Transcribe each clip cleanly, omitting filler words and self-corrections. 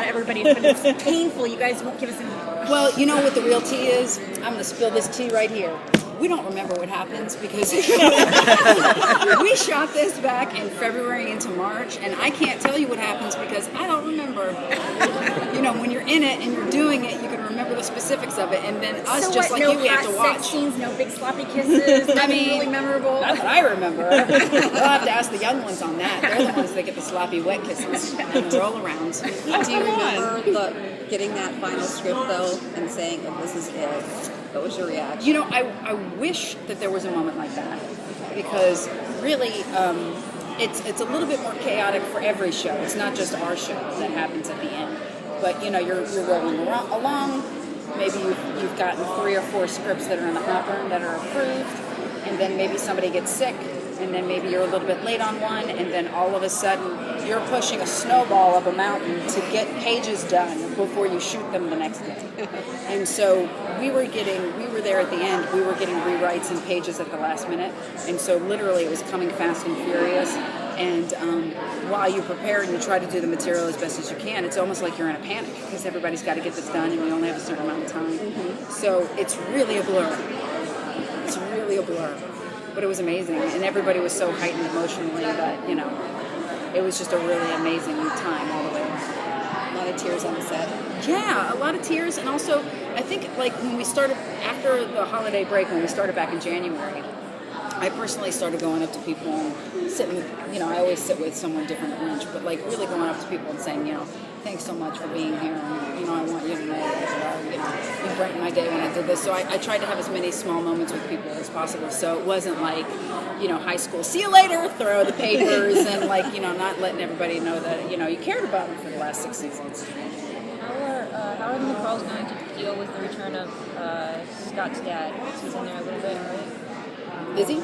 about everybody, but it's painful. You guys won't give us any. Well, you know what the real tea is? I'm going to spill this tea right here. We don't remember what happens because we shot this back in February into March, and I can't tell you what happens because I don't remember. You know, when you're in it and you're doing it, you can remember the specifics of it, and then us, So just what, like no you, we have hot to watch. sex scenes, no big sloppy kisses, nothing really memorable. Not that I remember. We'll have to ask the young ones on that. They're the ones that get the sloppy wet kisses and roll arounds. Do you remember getting that final script though and saying, "Oh, this is it"? What was your reaction? You know, I wish that there was a moment like that because really, it's a little bit more chaotic for every show. It's not just our show that happens at the end. But you know, you're rolling along. Maybe you've gotten 3 or 4 scripts that are in the hopper that are approved, and then maybe somebody gets sick, and then maybe you're a little bit late on one, and then all of a sudden you're pushing a snowball up a mountain to get pages done before you shoot them the next day. And so we were there at the end, we were getting rewrites and pages at the last minute, and so literally it was coming fast and furious. And while you prepare and you try to do the material as best as you can, it's almost like you're in a panic because everybody's got to get this done and we only have a certain amount of time. Mm-hmm. So it's really a blur. It's really a blur. But it was amazing. And everybody was so heightened emotionally that, you know, it was just a really amazing time all the way around. A lot of tears on the set. Yeah, a lot of tears. And also, I think, like, when we started, after the holiday break, when we started back in January, I personally started going up to people and sitting with, you know, I always sit with someone different at lunch, but like really going up to people and saying, you know, thanks so much for being here. And, you know, I want you to know that, you know, you brightened my day when I did this. So I tried to have as many small moments with people as possible. So it wasn't like, you know, high school, see you later, throw the papers and like, you know, not letting everybody know that, you know, you cared about them for the last 6 seasons. How are the McCalls going to deal with the return of Scott's dad? He's in there a little bit, right? Is he?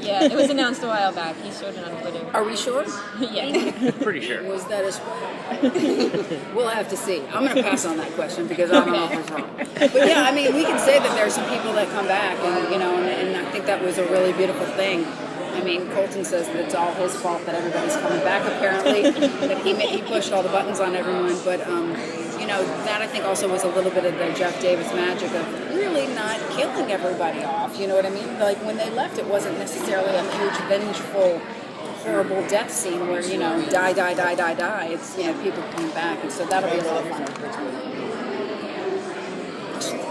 Yeah, it was announced a while back. He showed it on Twitter. Are we sure? Yeah. Pretty sure. Was that a We'll have to see. I'm going to pass on that question because I don't know if it's wrong. But yeah, I mean, we can say that there's some people that come back, and you know, and I think that was a really beautiful thing. I mean, Colton says that it's all his fault that everybody's coming back. Apparently, that he pushed all the buttons on everyone, but you know, that I think also was a little bit of the Jeff Davis magic of really not killing everybody off. You know what I mean? Like when they left, it wasn't necessarily a huge, vengeful, horrible death scene where, you know, die. It's, you know, people coming back, and so that'll be a lot of fun.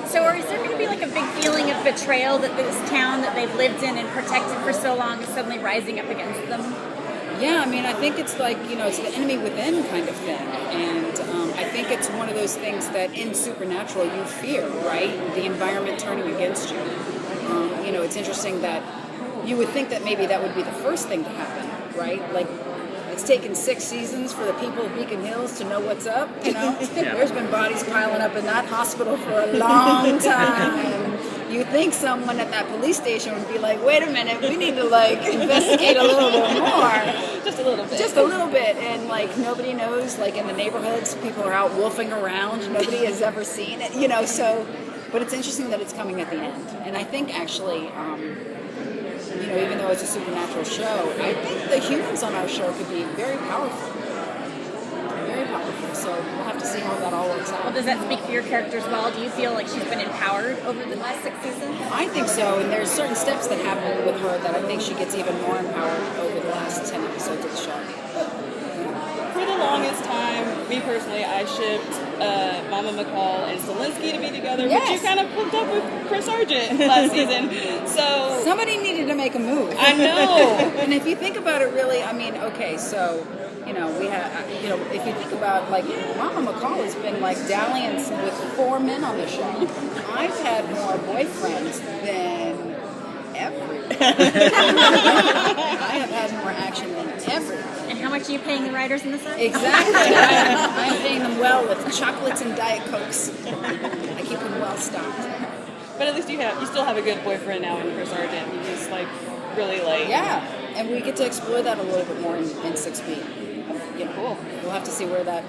So is there going to be like a big feeling of betrayal that this town that they've lived in and protected for so long is suddenly rising up against them? Yeah, I mean, I think it's like, you know, it's the enemy within kind of thing. And I think it's one of those things that in Supernatural you fear, right? The environment turning against you. You know, it's interesting that you would think that maybe that would be the first thing to happen, right? Like, it's taken 6 seasons for the people of Beacon Hills to know what's up, you know? Yeah. There's been bodies piling up in that hospital for a long time. You think someone at that police station would be like, wait a minute, we need to like investigate a little bit more. Just a little bit. Just a little bit. And like nobody knows, like in the neighborhoods, people are out wolfing around. Nobody has ever seen it, you know, so, but it's interesting that it's coming at the end. And I think actually, you know, even though it's a supernatural show, I think the humans on our show could be very powerful. Very powerful. So we'll have to see how that all works out. Well, does that speak for your character as well? Do you feel like she's been empowered over the last 6 seasons? I think so, and there's certain steps that happen with her that I think she gets even more empowered over the last 10 episodes of the show. For the longest time, me personally, I shipped Mama McCall and Zelensky to be together, Yes. but you kind of hooked up with Chris Sargent last season. So Somebody needed to make a move. I know. And if you think about it really, I mean, okay, so, you know, we have, you know, if you think about, like, Mama McCall has been, like, dalliance with 4 men on the show. I've had more boyfriends than everyone. I have had more action than everyone. And how much are you paying the writers in the set? Exactly. I am paying them well with chocolates and Diet Cokes. I keep them well stocked. But at least you still have a good boyfriend now in Chris Sargent. He's like really like Yeah, and we get to explore that a little bit more in 6B. You know, cool. We'll have to see where that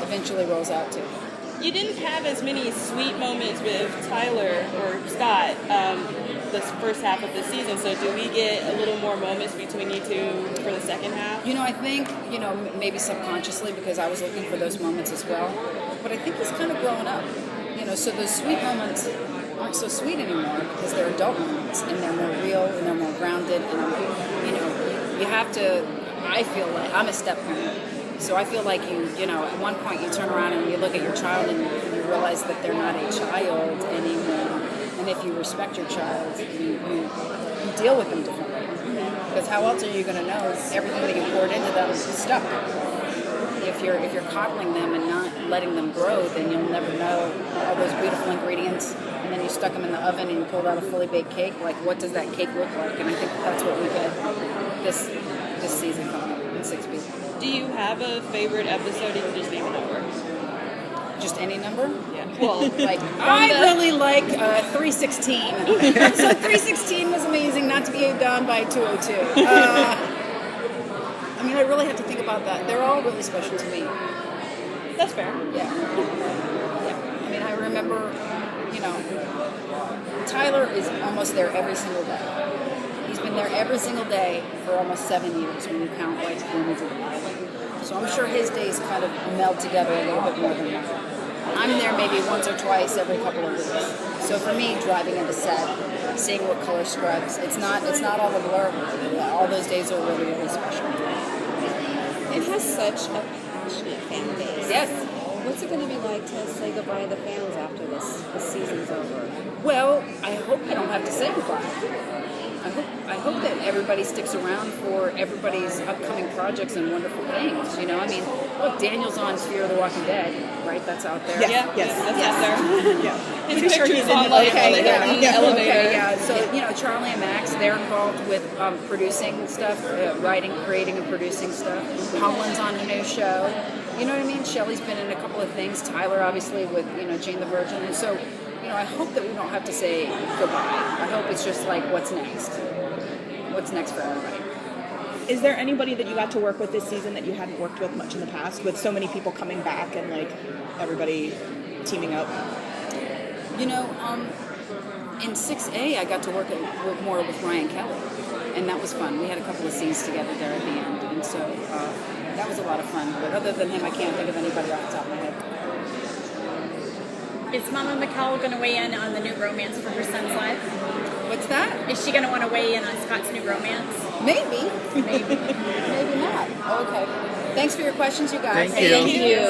eventually rolls out to. You didn't have as many sweet moments with Tyler or Scott this first half of the season, so do we get a little more moments between you two for the second half? I think, maybe subconsciously because I was looking for those moments as well. But I think he's kind of growing up. So those sweet moments aren't so sweet anymore because they're adult moments and they're more real and they're more grounded. And, you have to, I feel like, I'm a step parent. So I feel like at one point you turn around and you look at your child and you realize that they're not a child anymore. And if you respect your child, you deal with them differently. Because how else are you going to know everything that you poured into them is stuck? If you're coddling them and not letting them grow, then you'll never know all those beautiful ingredients. And then you stuck them in the oven and you pulled out a fully baked cake. Like, what does that cake look like? And I think that's what we get this season coming up in 6B. Do you have a favorite episode? You can just name a number. Just any number? Yeah. Well, like I really like 316. So 316 was amazing. Not to be done by 202. I really have to think about that. They're all really special to me. That's fair. Yeah. I remember, Tyler is almost there every single day. He's been there every single day for almost 7 years when you count like when we did the pilot. So I'm sure his days kind of meld together a little bit more than mine. I'm there maybe once or twice every couple of weeks. So for me, driving into set, seeing what color scrubs, it's not all the blur. All those days are really, really special. It has such a passionate fan base. Yes. What's it going to be like to say goodbye to the fans after this season's over? Well, I hope I don't have to say goodbye. I hope that everybody sticks around for everybody's upcoming projects and wonderful things. Look, Daniel's on Fear of the Walking Dead, right? That's out there. Yeah, yes, that's out there. Yeah. His Pretty sure picture's he's in on the like Okay, the elevator. Okay, yeah. So, Charlie and Max, they're involved with producing stuff, writing, creating, and producing stuff. Holland's on a new show. You know what I mean? Shelley's been in a couple of things. Tyler, obviously, with, Jane the Virgin. And so, I hope that we don't have to say goodbye. I hope it's just like, what's next? What's next for everybody? Is there anybody that you got to work with this season that you hadn't worked with much in the past, with so many people coming back and like everybody teaming up? In 6A, I got to work more with Ryan Kelly, and that was fun. We had a couple of scenes together there at the end, and so that was a lot of fun. But other than him, I can't think of anybody off the top of my head. Is Mama McCall going to weigh in on the new romance for her son's life? What's that? Is she going to want to weigh in on Scott's new romance? Maybe. Maybe not. Okay. Thanks for your questions, you guys. Thank you. Thank you.